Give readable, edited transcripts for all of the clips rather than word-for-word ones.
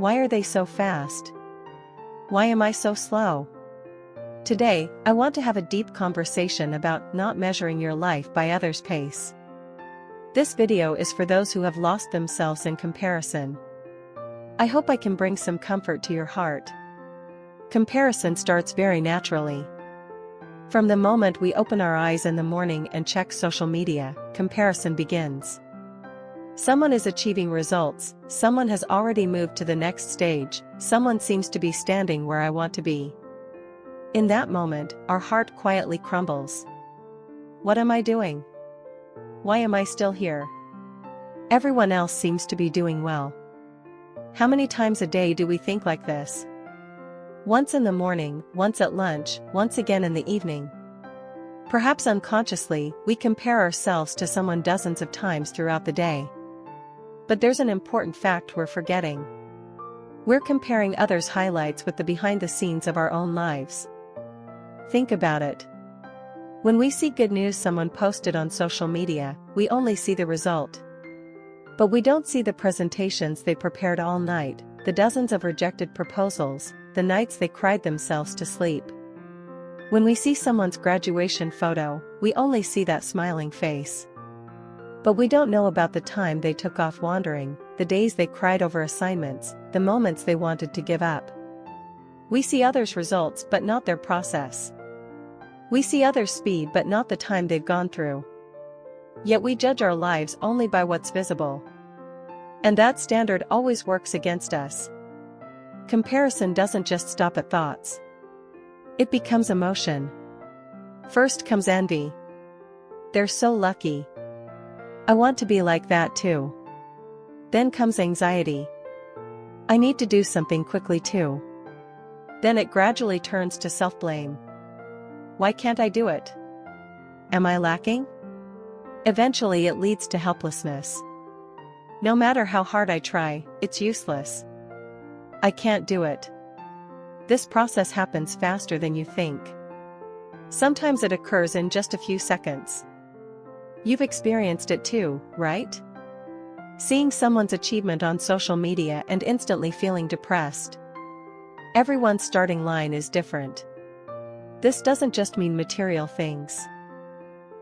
Why are they so fast? Why am I so slow? Today, I want to have a deep conversation about not measuring your life by others' pace. This video is for those who have lost themselves in comparison. I hope I can bring some comfort to your heart. Comparison starts very naturally. From the moment we open our eyes in the morning and check social media, comparison begins. Someone is achieving results, someone has already moved to the next stage, someone seems to be standing where I want to be. In that moment, our heart quietly crumbles. What am I doing? Why am I still here? Everyone else seems to be doing well. How many times a day do we think like this? Once in the morning, once at lunch, once again in the evening. Perhaps unconsciously, we compare ourselves to someone dozens of times throughout the day. But there's an important fact we're forgetting. We're comparing others' highlights with the behind the scenes of our own lives. Think about it. When we see good news someone posted on social media, we only see the result. But we don't see the presentations they prepared all night, the dozens of rejected proposals, the nights they cried themselves to sleep. When we see someone's graduation photo, we only see that smiling face. But we don't know about the time they took off wandering, the days they cried over assignments, the moments they wanted to give up. We see others' results but not their process. We see others' speed but not the time they've gone through. Yet we judge our lives only by what's visible. And that standard always works against us. Comparison doesn't just stop at thoughts. It becomes emotion. First comes envy. They're so lucky. I want to be like that too. Then comes anxiety. I need to do something quickly too. Then it gradually turns to self-blame. Why can't I do it? Am I lacking? Eventually it leads to helplessness. No matter how hard I try, it's useless. I can't do it. This process happens faster than you think. Sometimes it occurs in just a few seconds. You've experienced it too, right? Seeing someone's achievement on social media and instantly feeling depressed. Everyone's starting line is different. This doesn't just mean material things.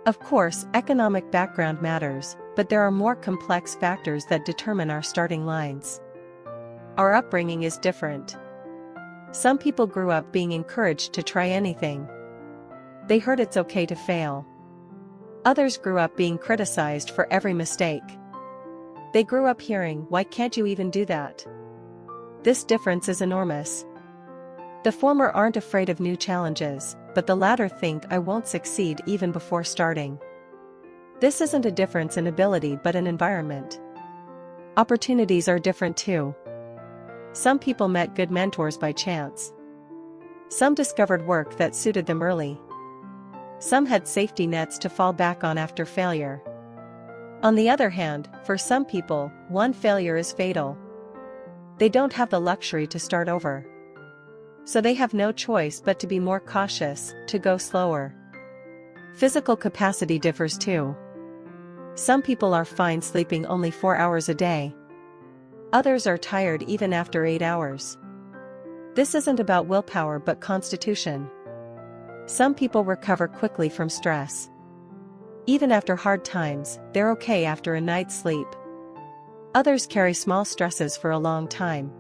Of course, economic background matters, but there are more complex factors that determine our starting lines. Our upbringing is different. Some people grew up being encouraged to try anything. They heard it's okay to fail. Others grew up being criticized for every mistake. They grew up hearing, "Why can't you even do that?" This difference is enormous. The former aren't afraid of new challenges, but the latter think, "I won't succeed even before starting." This isn't a difference in ability but an environment. Opportunities are different too. Some people met good mentors by chance. Some discovered work that suited them early. Some had safety nets to fall back on after failure. On the other hand, for some people, one failure is fatal. They don't have the luxury to start over. So they have no choice but to be more cautious, to go slower. Physical capacity differs too. Some people are fine sleeping only 4 hours a day. Others are tired even after 8 hours. This isn't about willpower but constitution. Some people recover quickly from stress. Even after hard times, they're okay after a night's sleep. Others carry small stresses for a long time.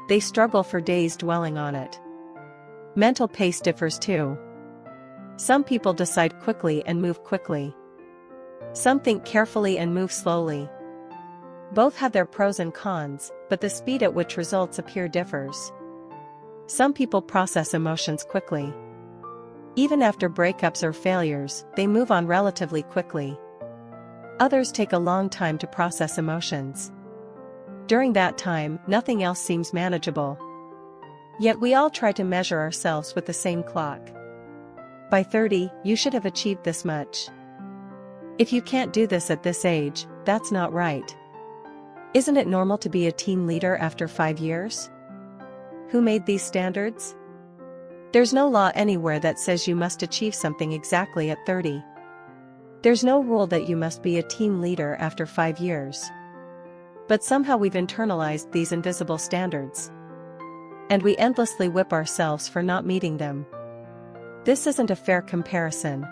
They struggle for days dwelling on it. Mental pace differs too. Some people decide quickly and move quickly. Some think carefully and move slowly. Both have their pros and cons, but the speed at which results appear differs. Some people process emotions quickly. Even after breakups or failures, they move on relatively quickly. Others take a long time to process emotions. During that time, nothing else seems manageable. Yet we all try to measure ourselves with the same clock. By 30, you should have achieved this much. If you can't do this at this age, that's not right. Isn't it normal to be a team leader after 5 years? Who made these standards? There's no law anywhere that says you must achieve something exactly at 30. There's no rule that you must be a team leader after 5 years. But somehow we've internalized these invisible standards. And we endlessly whip ourselves for not meeting them. This isn't a fair comparison.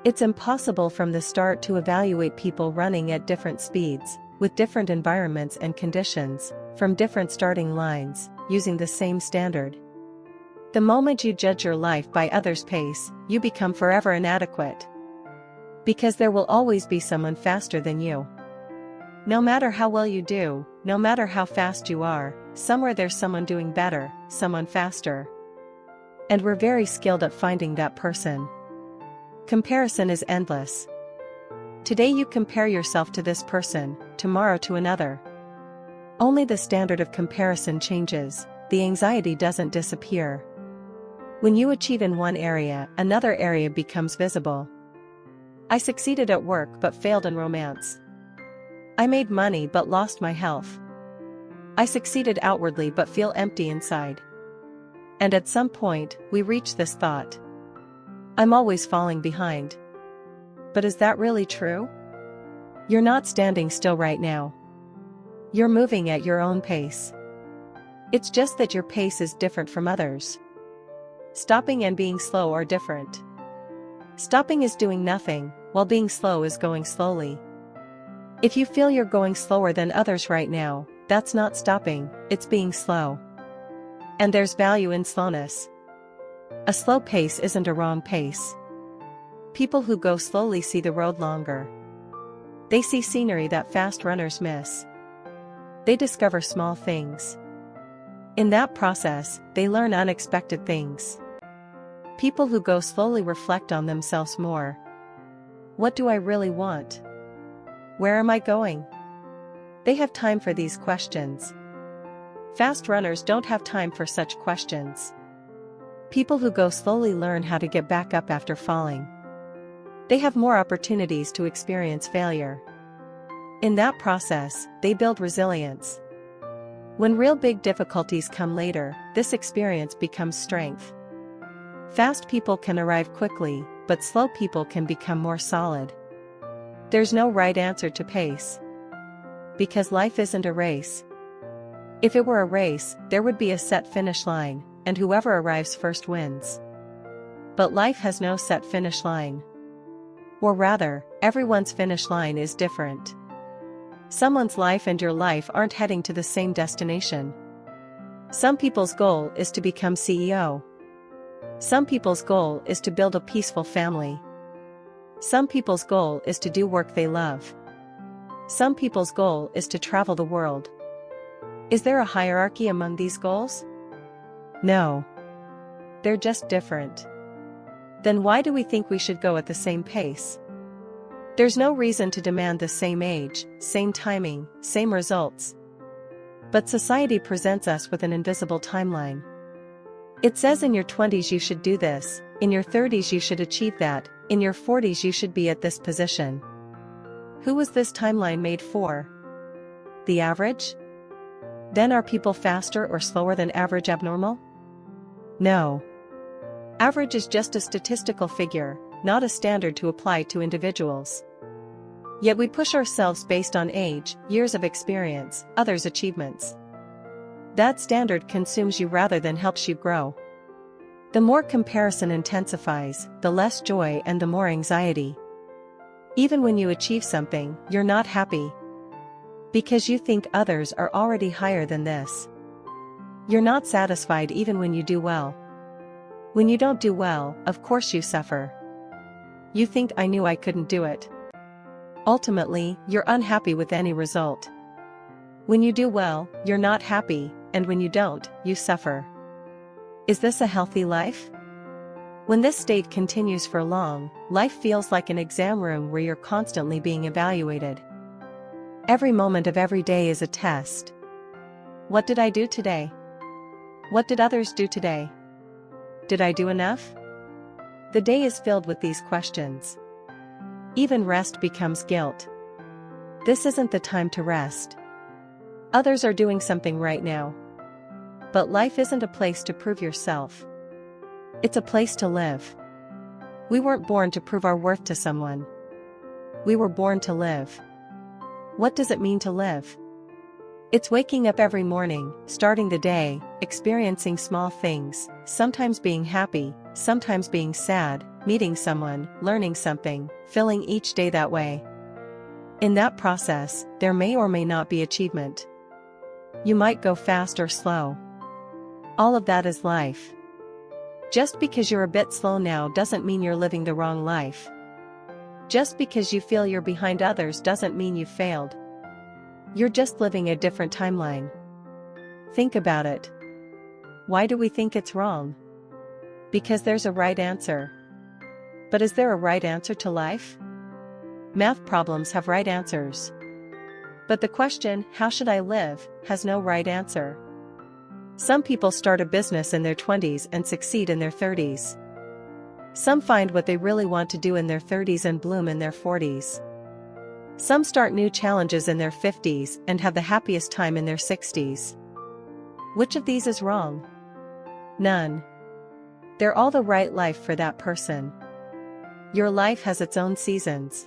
It's impossible from the start to evaluate people running at different speeds, with different environments and conditions, from different starting lines, using the same standard. The moment you judge your life by others' pace, you become forever inadequate. Because there will always be someone faster than you. No matter how well you do, no matter how fast you are, somewhere there's someone doing better, someone faster. And we're very skilled at finding that person. Comparison is endless. Today you compare yourself to this person, tomorrow to another. Only the standard of comparison changes, the anxiety doesn't disappear. When you achieve in one area, another area becomes visible. I succeeded at work but failed in romance. I made money but lost my health. I succeeded outwardly but feel empty inside. And at some point, we reach this thought. I'm always falling behind. But is that really true? You're not standing still right now. You're moving at your own pace. It's just that your pace is different from others. Stopping and being slow are different. Stopping is doing nothing, while being slow is going slowly. If you feel you're going slower than others right now, that's not stopping, it's being slow. And there's value in slowness. A slow pace isn't a wrong pace. People who go slowly see the road longer. They see scenery that fast runners miss. They discover small things. In that process, they learn unexpected things. People who go slowly reflect on themselves more. What do I really want? Where am I going? They have time for these questions. Fast runners don't have time for such questions. People who go slowly learn how to get back up after falling. They have more opportunities to experience failure. In that process, they build resilience. When real big difficulties come later, this experience becomes strength. Fast people can arrive quickly, but slow people can become more solid. There's no right answer to pace. Because life isn't a race. If it were a race, there would be a set finish line, and whoever arrives first wins. But life has no set finish line. Or rather, everyone's finish line is different. Someone's life and your life aren't heading to the same destination. Some people's goal is to become CEO. Some people's goal is to build a peaceful family. Some people's goal is to do work they love. Some people's goal is to travel the world. Is there a hierarchy among these goals? No. They're just different. Then why do we think we should go at the same pace? There's no reason to demand the same age, same timing, same results. But society presents us with an invisible timeline. It says in your 20s you should do this, in your 30s you should achieve that, in your 40s you should be at this position. Who was this timeline made for? The average? Then are people faster or slower than average abnormal? No. Average is just a statistical figure, not a standard to apply to individuals. Yet we push ourselves based on age, years of experience, others' achievements. That standard consumes you rather than helps you grow. The more comparison intensifies, the less joy and the more anxiety. Even when you achieve something, you're not happy. Because you think others are already higher than this. You're not satisfied even when you do well. When you don't do well, of course you suffer. You think I knew I couldn't do it. Ultimately, you're unhappy with any result. When you do well, you're not happy, and when you don't, you suffer. Is this a healthy life? When this state continues for long, life feels like an exam room where you're constantly being evaluated. Every moment of every day is a test. What did I do today? What did others do today? Did I do enough? The day is filled with these questions. Even rest becomes guilt. This isn't the time to rest. Others are doing something right now. But life isn't a place to prove yourself. It's a place to live. We weren't born to prove our worth to someone. We were born to live. What does it mean to live? It's waking up every morning, starting the day, experiencing small things, sometimes being happy, sometimes being sad, meeting someone, learning something, filling each day that way. In that process, there may or may not be achievement. You might go fast or slow. All of that is life. Just because you're a bit slow now doesn't mean you're living the wrong life. Just because you feel you're behind others doesn't mean you've failed. You're just living a different timeline. Think about it. Why do we think it's wrong? Because there's a right answer. But is there a right answer to life? Math problems have right answers. But the question, how should I live, has no right answer. Some people start a business in their 20s and succeed in their 30s. Some find what they really want to do in their 30s and bloom in their 40s. Some start new challenges in their 50s and have the happiest time in their 60s. Which of these is wrong? None. They're all the right life for that person. Your life has its own seasons.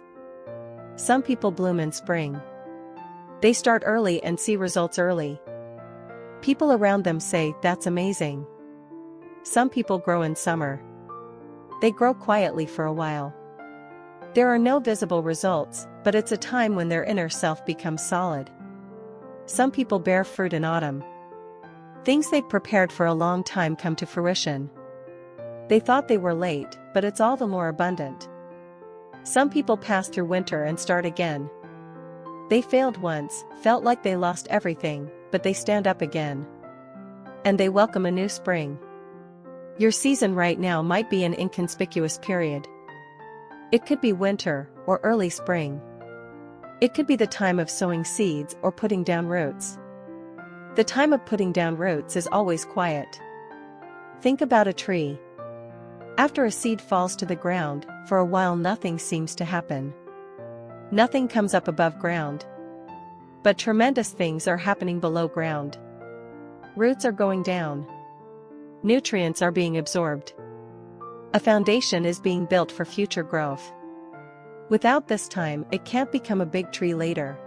Some people bloom in spring. They start early and see results early. People around them say, "That's amazing." Some people grow in summer. They grow quietly for a while. There are no visible results, but it's a time when their inner self becomes solid. Some people bear fruit in autumn. Things they'd prepared for a long time come to fruition. They thought they were late, but it's all the more abundant. Some people pass through winter and start again. They failed once, felt like they lost everything, but they stand up again. And they welcome a new spring. Your season right now might be an inconspicuous period. It could be winter, or early spring. It could be the time of sowing seeds or putting down roots. The time of putting down roots is always quiet. Think about a tree. After a seed falls to the ground, for a while nothing seems to happen. Nothing comes up above ground. But tremendous things are happening below ground. Roots are going down. Nutrients are being absorbed. A foundation is being built for future growth. Without this time, it can't become a big tree later.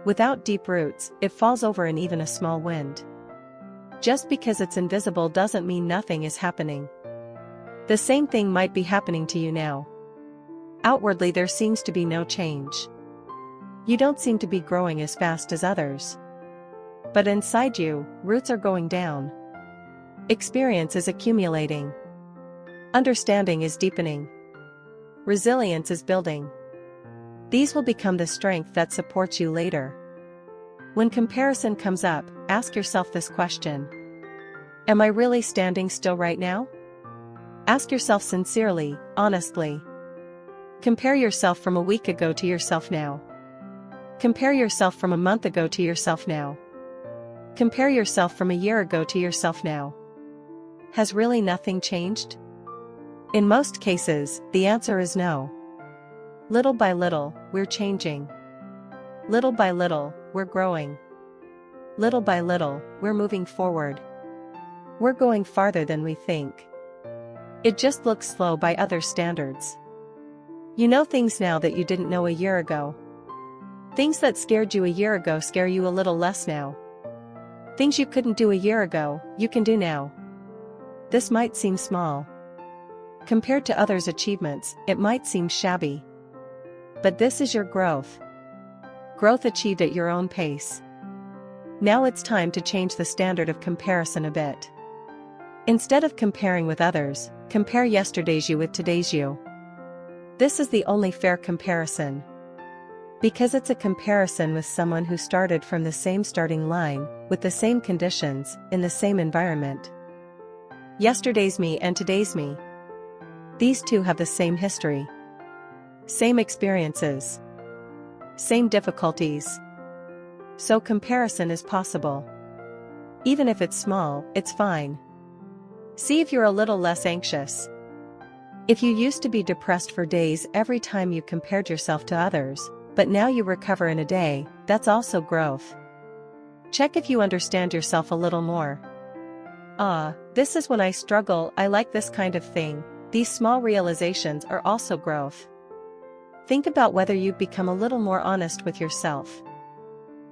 Without deep roots, it falls over in even a small wind. Just because it's invisible doesn't mean nothing is happening. The same thing might be happening to you now. Outwardly there seems to be no change. You don't seem to be growing as fast as others. But inside you, roots are going down. Experience is accumulating. Understanding is deepening. Resilience is building. These will become the strength that supports you later. When comparison comes up, ask yourself this question. Am I really standing still right now? Ask yourself sincerely, honestly. Compare yourself from a week ago to yourself now. Compare yourself from a month ago to yourself now. Compare yourself from a year ago to yourself now. Has really nothing changed? In most cases, the answer is no. Little by little, we're changing. Little by little, we're growing. Little by little, we're moving forward. We're going farther than we think. It just looks slow by other standards. You know things now that you didn't know a year ago. Things that scared you a year ago scare you a little less now. Things you couldn't do a year ago, you can do now. This might seem small. Compared to others' achievements, it might seem shabby. But this is your growth. Growth achieved at your own pace. Now it's time to change the standard of comparison a bit. Instead of comparing with others, compare yesterday's you with today's you. This is the only fair comparison. Because it's a comparison with someone who started from the same starting line, with the same conditions, in the same environment. Yesterday's me and today's me. These two have the same history. Same experiences. Same difficulties. So comparison is possible. Even if it's small, it's fine. See if you're a little less anxious. If you used to be depressed for days every time you compared yourself to others, but now you recover in a day, that's also growth. Check if you understand yourself a little more. This is when I struggle, I like this kind of thing. These small realizations are also growth. Think about whether you've become a little more honest with yourself.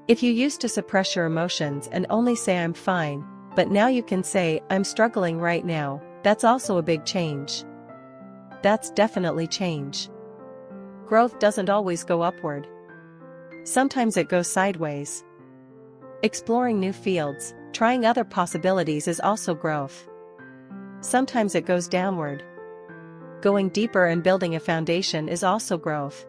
If you used to suppress your emotions and only say I'm fine, but now you can say I'm struggling right now, that's also a big change. That's definitely change. Growth doesn't always go upward. Sometimes it goes sideways. Exploring new fields, trying other possibilities is also growth. Sometimes it goes downward. Going deeper and building a foundation is also growth.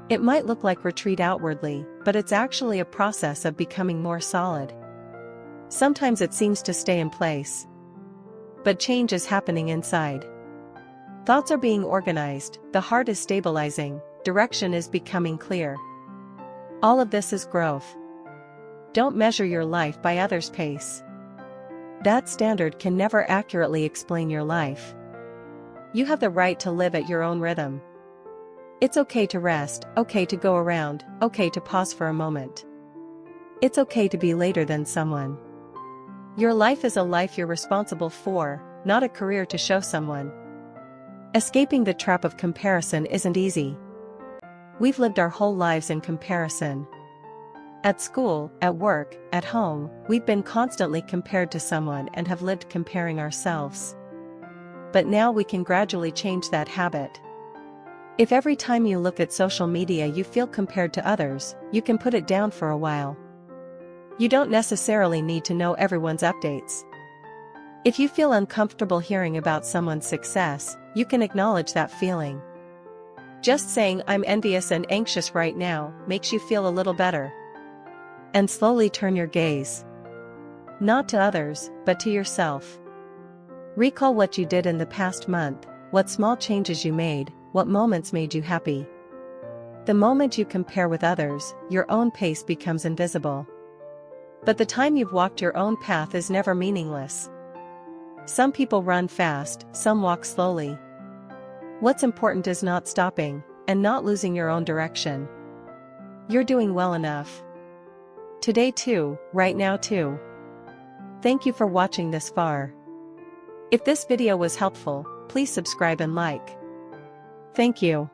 It might look like retreat outwardly, but it's actually a process of becoming more solid. Sometimes it seems to stay in place. But change is happening inside. Thoughts are being organized, the heart is stabilizing, direction is becoming clear. All of this is growth. Don't measure your life by others' pace. That standard can never accurately explain your life. You have the right to live at your own rhythm. It's okay to rest, okay to go around, okay to pause for a moment. It's okay to be later than someone. Your life is a life you're responsible for, not a career to show someone. Escaping the trap of comparison isn't easy. We've lived our whole lives in comparison. At school, at work, at home, we've been constantly compared to someone and have lived comparing ourselves. But now we can gradually change that habit. If every time you look at social media you feel compared to others, you can put it down for a while. You don't necessarily need to know everyone's updates. If you feel uncomfortable hearing about someone's success, you can acknowledge that feeling. Just saying I'm envious and anxious right now makes you feel a little better. And slowly turn your gaze. Not to others, but to yourself. Recall what you did in the past month, what small changes you made, what moments made you happy. The moment you compare with others, your own pace becomes invisible. But the time you've walked your own path is never meaningless. Some people run fast, some walk slowly. What's important is not stopping, and not losing your own direction. You're doing well enough. Today too, right now too. Thank you for watching this far. If this video was helpful, please subscribe and like. Thank you.